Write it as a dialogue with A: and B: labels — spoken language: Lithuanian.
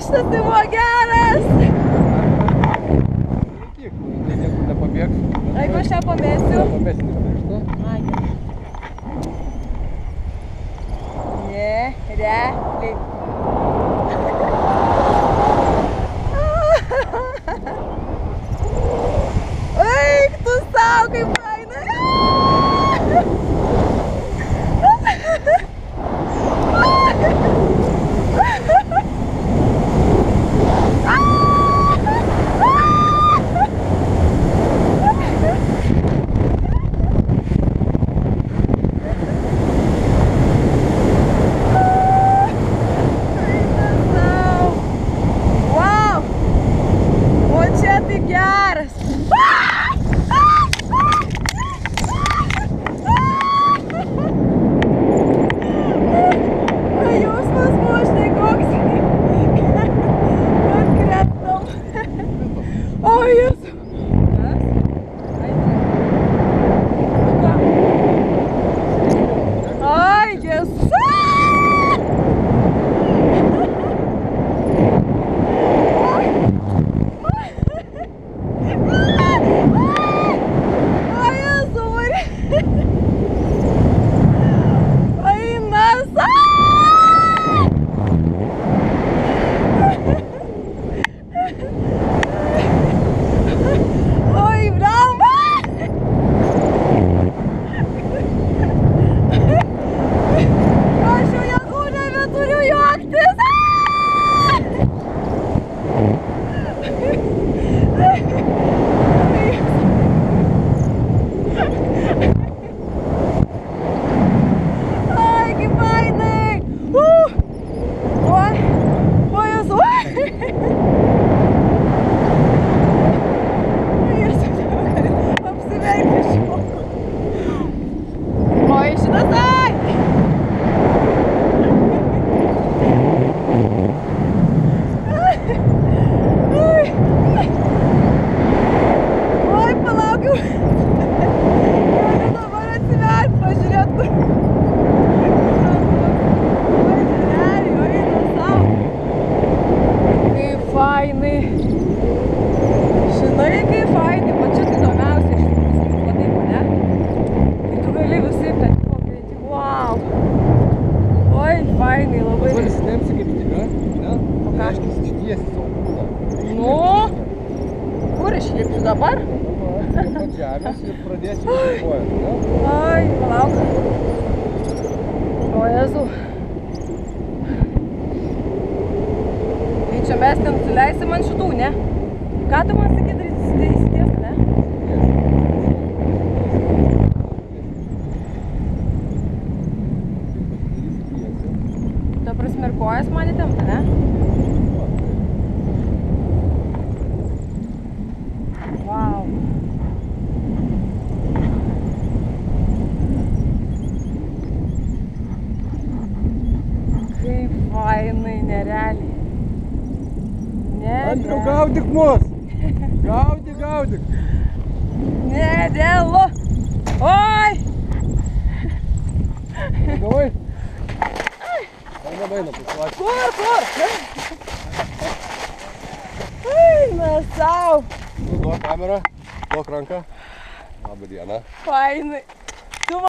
A: šitas tai buvo geras.
B: Niekur nepabėgs.
A: Jeigu aš ją pamėsiu.
B: Pamėsim ir pirštą.
A: Ai, gerai. Nerealiai. Eik tu sau, kaip fainai.
C: Dabar?
B: Pat žemės ir pradėsim kojas, ne?
A: Ai, palauk. O Jezu. Tai čia mes ten suleisim ant šitų, ne? Ką tu man sakyti, įsities, ne? Ta prasme ir kojas man įtempta, ne? Wow. Kaip fainai, nerealiai.
B: Andriau, gaudyk mus! Gaudyk!
A: Nerealu! Oi!
B: Gavai? Baina, pasilaik.
A: Kur? Eina sau!
B: Duok kamerą, duok ranką. Labą dieną.
A: Fainai.